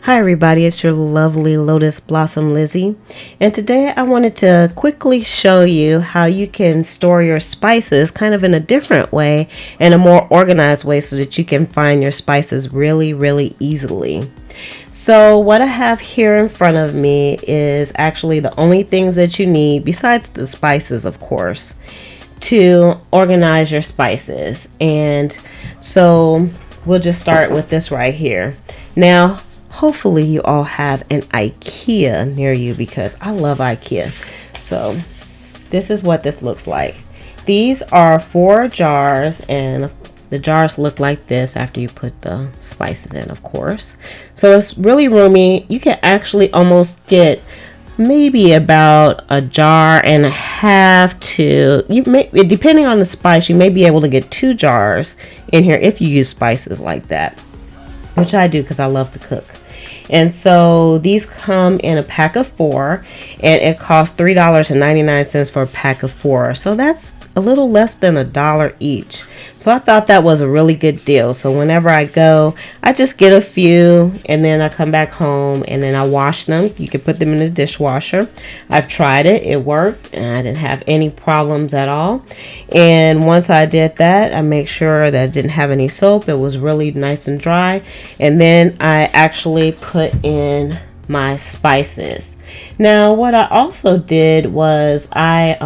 Hi everybody, it's your lovely Lotus Blossom Lizzie, and today I wanted to quickly show you how you can store your spices kind of in a different way and a more organized way so that you can find your spices really easily. So what I have here in front of me is actually the only things that you need, besides the spices of course, to organize your spices. And so we'll just start with this right here. Now hopefully you all have an Ikea near you because I love Ikea. So this is what this looks like. These are 4 jars, and the jars look like this after you put the spices in, of course. So it's really roomy. You can actually almost get maybe about a jar and a half to, you may, depending on the spice, you may be able to get 2 jars in here if you use spices like that, which I do because I love to cook. And so these come in a pack of 4, and it costs $3.99 for a pack of 4. So that's a little less than $1 each. So I thought that was a really good deal. So whenever I go, I just get a few, and then I come back home and then I wash them. You can put them in the dishwasher. I've tried it. It worked, and I didn't have any problems at all. And once I did that, I make sure that it didn't have any soap. It was really nice and dry. And then I actually put in my spices. Now what I also did was I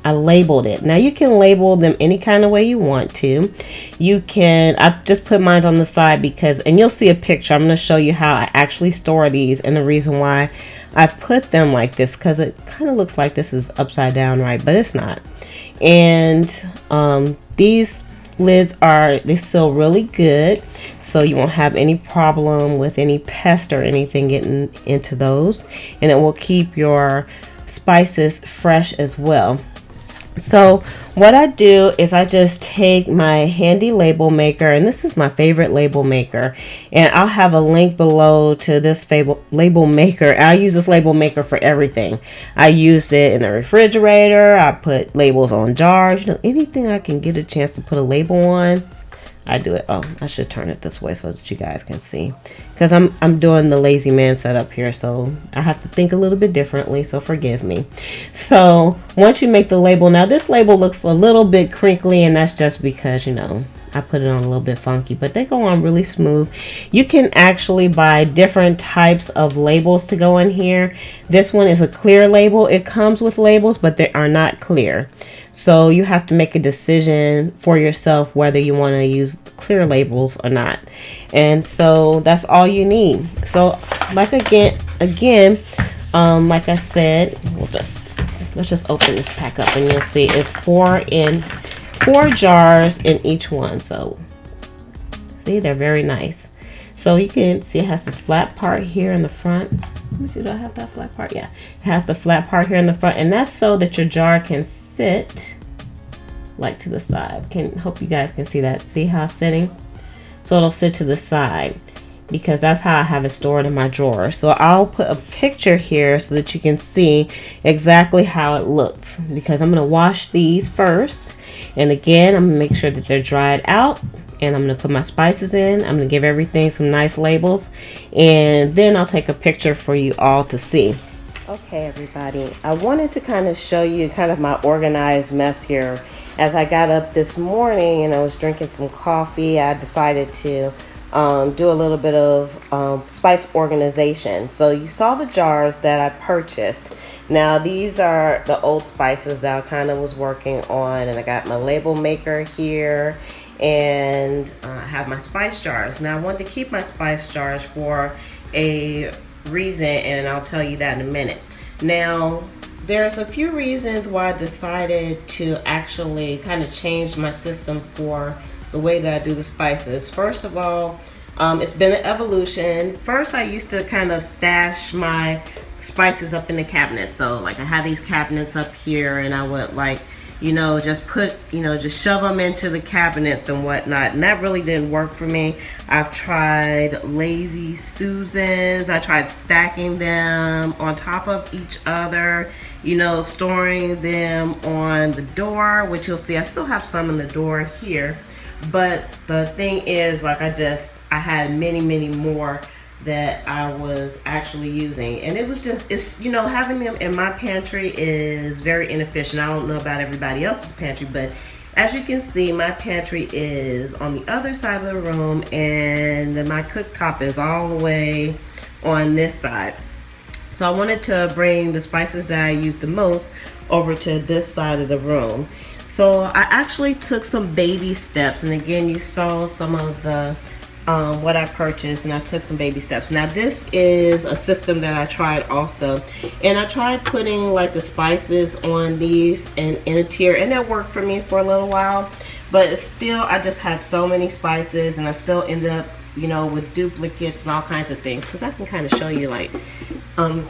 labeled it. Now you can label them any kind of way you want to. You can, I just put mine on the side because, and you'll see a picture. I'm going to show you how I actually store these and the reason why I put them like this, because it kind of looks like this is upside down, right? But it's not. And these lids they seal really good, so you won't have any problem with any pest or anything getting into those, and it will keep your spices fresh as well. So what I do is I just take my handy label maker, and this is my favorite label maker, and I'll have a link below to this label maker. I use this label maker for everything. I use it in the refrigerator. I put labels on jars, you know, anything I can get a chance to put a label on, I do it. Oh, I should turn it this way so that you guys can see, because I'm doing the lazy man setup here, so I have to think a little bit differently, so forgive me. So once you make the label, now this label looks a little bit crinkly, and that's just because, you know, I put it on a little bit funky, but they go on really smooth. You can actually buy different types of labels to go in here. This one is a clear label. It comes with labels, but they are not clear. So you have to make a decision for yourself whether you want to use clear labels or not. And so that's all you need. So like again, like I said, let's just open this pack up, and you'll see it's 4 jars in each one. So see, they're very nice. So you can see it has this flat part here in the front. Let me see, do I have that flat part? Yeah, it has the flat part here in the front, and that's so that your jar can sit like to the side. Hope you guys can see that. See how it's sitting? So it'll sit to the side, because that's how I have it stored in my drawer. So I'll put a picture here so that you can see exactly how it looks, because I'm going to wash these first, and again I'm going to make sure that they're dried out, and I'm going to put my spices in. I'm going to give everything some nice labels, and then I'll take a picture for you all to see. Okay everybody, I wanted to kind of show you kind of my organized mess here. As I got up this morning and I was drinking some coffee, I decided to do a little bit of spice organization. So you saw the jars that I purchased. Now these are the old spices that I kind of was working on, and I got my label maker here, and I have my spice jars. Now I want to keep my spice jars for a reason, and I'll tell you that in a minute. Now there's a few reasons why I decided to actually kind of change my system for the way that I do the spices. First of all, it's been an evolution. First I used to kind of stash my spices up in the cabinets. So like I had these cabinets up here, and I would, like, you know, just put, you know, just shove them into the cabinets and whatnot, and that really didn't work for me. I've tried lazy Susans. I tried stacking them on top of each other, you know, storing them on the door, which you'll see I still have some in the door here. But the thing is, like, I had many more that I was actually using. And it was just, it's, you know, having them in my pantry is very inefficient. I don't know about everybody else's pantry, but as you can see, my pantry is on the other side of the room, and my cooktop is all the way on this side. So I wanted to bring the spices that I use the most over to this side of the room. So I actually took some baby steps, and again, you saw some of the what I purchased, and I took some baby steps. Now this is a system that I tried also, and I tried putting like the spices on these and in a tier, and that worked for me for a little while, but still I just had so many spices, and I still ended up, you know, with duplicates and all kinds of things, because I can kind of show you, like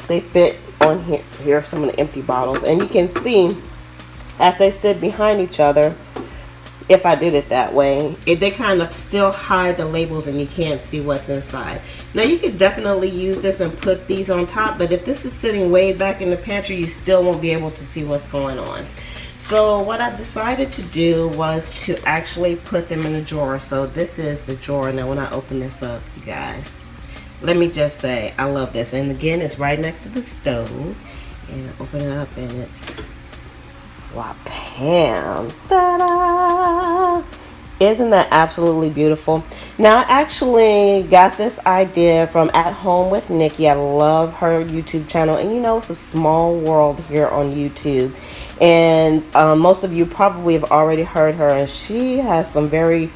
they fit on here are some of the empty bottles, and you can see as they sit behind each other, if I did it that way, they kind of still hide the labels and you can't see what's inside. Now you could definitely use this and put these on top, but if this is sitting way back in the pantry, you still won't be able to see what's going on. So what I decided to do was to actually put them in a drawer. So this is the drawer. Now when I open this up, you guys, let me just say I love this. And again, it's right next to the stove, and I open it up and it's, wow, Pam, ta-da! Isn't that absolutely beautiful? Now I actually got this idea from At Home with Nikki. I love her YouTube channel, and you know, it's a small world here on YouTube, and most of you probably have already heard her, and she has some very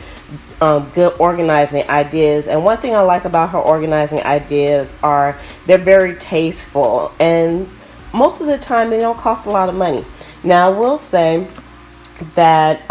good organizing ideas. And one thing I like about her organizing ideas are they're very tasteful, and most of the time they don't cost a lot of money. Now I will say that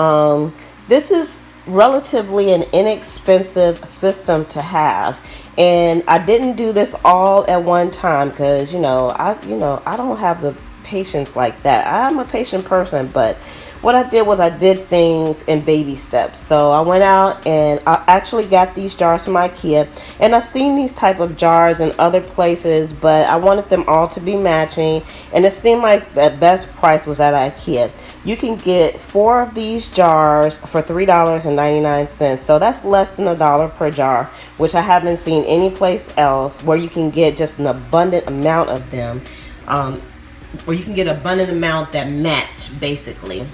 this is relatively an inexpensive system to have, and I didn't do this all at one time because I don't have the patience like that. I'm a patient person, but what I did was I did things in baby steps. So I went out and I actually got these jars from Ikea, and I've seen these type of jars in other places, but I wanted them all to be matching, and it seemed like the best price was at Ikea. You can get 4 of these jars for $3.99, so that's less than $1 per jar, which I haven't seen any place else where you can get just an abundant amount of them, or you can get an abundant amount that match basically.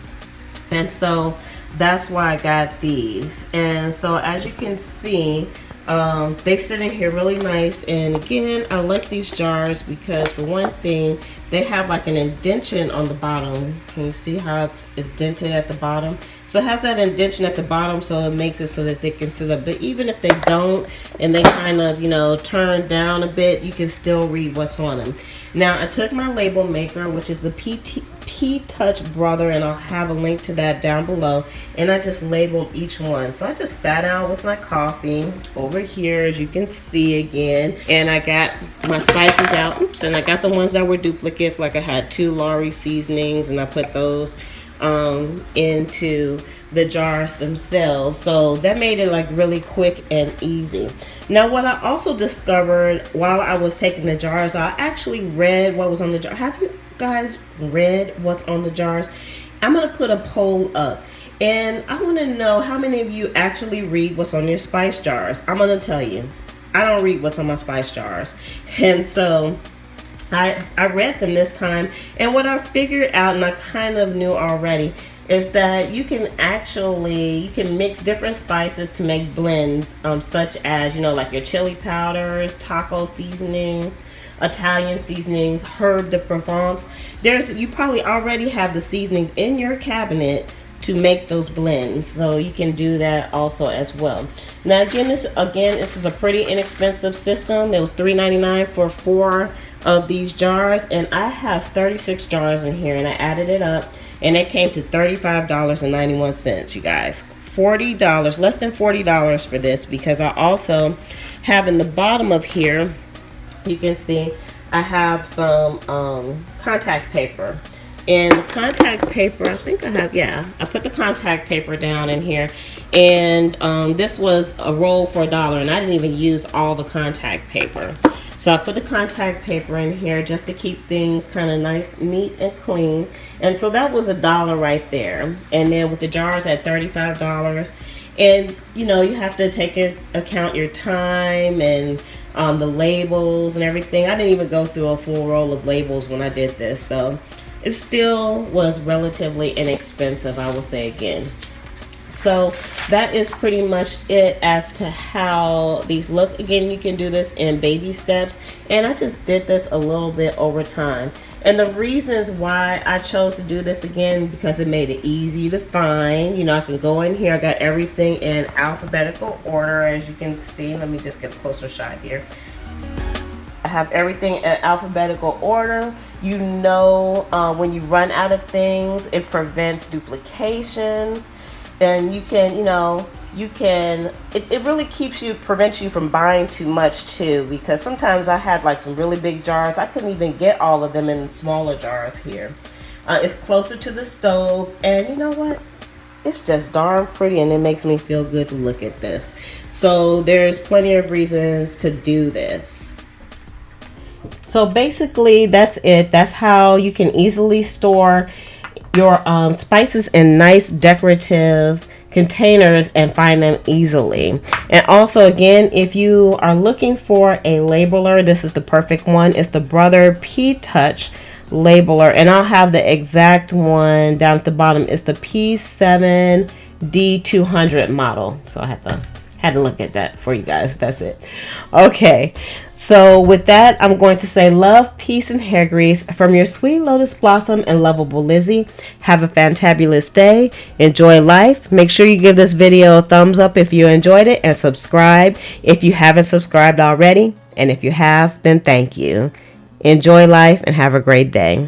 And so that's why I got these. And so as you can see, they sit in here really nice. And again, I like these jars because for one thing, they have like an indentation on the bottom. Can you see how it's dented at the bottom? So it has that indentation at the bottom, so it makes it so that they can sit up. But even if they don't, and they kind of, turn down a bit, you can still read what's on them. Now, I took my label maker, which is the PTouch Brother, and I'll have a link to that down below, and I just labeled each one. So I just sat down with my coffee over here, as you can see again, and I got my spices out. Oops, and I got the ones that were duplicates, like I had 2 Lawry seasonings, and I put those into the jars themselves. So that made it like really quick and easy. Now what I also discovered while I was taking the jars, I actually read what was on the jar. Have you guys read what's on the jars? I'm gonna put a poll up, and I want to know how many of you actually read what's on your spice jars. I'm gonna tell you, I don't read what's on my spice jars, and so I read them this time, and what I figured out, and I kind of knew already, is that you can mix different spices to make blends, such as, like your chili powders, taco seasonings, Italian seasonings, herb de Provence. You probably already have the seasonings in your cabinet to make those blends, so you can do that also as well. Now again, this is a pretty inexpensive system. It was $3.99 for 4 of these jars, and I have 36 jars in here, and I added it up, and it came to $35.91, you guys. $40, less than $40 for this, because I also have in the bottom of here, you can see I have some Con-Tact paper. And the Con-Tact paper, I think I have, I put the Con-Tact paper down in here, and this was a roll for $1, and I didn't even use all the Con-Tact paper. So I put the Con-Tact paper in here just to keep things kind of nice, neat, and clean. And so that was $1 right there. And then with the jars at $35. And you have to take into account your time and the labels and everything. I didn't even go through a full roll of labels when I did this, so it still was relatively inexpensive, I will say again. So that is pretty much it as to how these look. Again, you can do this in baby steps, and I just did this a little bit over time. And the reasons why I chose to do this again, because it made it easy to find. You know, I can go in here. I got everything in alphabetical order, as you can see. Let me just get a closer shot here. I have everything in alphabetical order. You know, when you run out of things, it prevents duplications. And you can, you know, it really prevents you from buying too much too, because sometimes I had like some really big jars. I couldn't even get all of them in smaller jars here. It's closer to the stove, and you know what? It's just darn pretty, and it makes me feel good to look at this. So there's plenty of reasons to do this. So basically that's it. That's how you can easily store your spices in nice decorative containers and find them easily. And also, again, if you are looking for a labeler, this is the perfect one. It's the Brother PTouch Labeler, and I'll have the exact one down at the bottom. It's the P7D200 model, so I had to look at that for you guys. That's it. Okay, so with that, I'm going to say love, peace, and hair grease from your sweet lotus blossom and lovable Lizzie. Have a fantabulous day. Enjoy life. Make sure you give this video a thumbs up if you enjoyed it, and subscribe if you haven't subscribed already. And if you have, then thank you. Enjoy life and have a great day.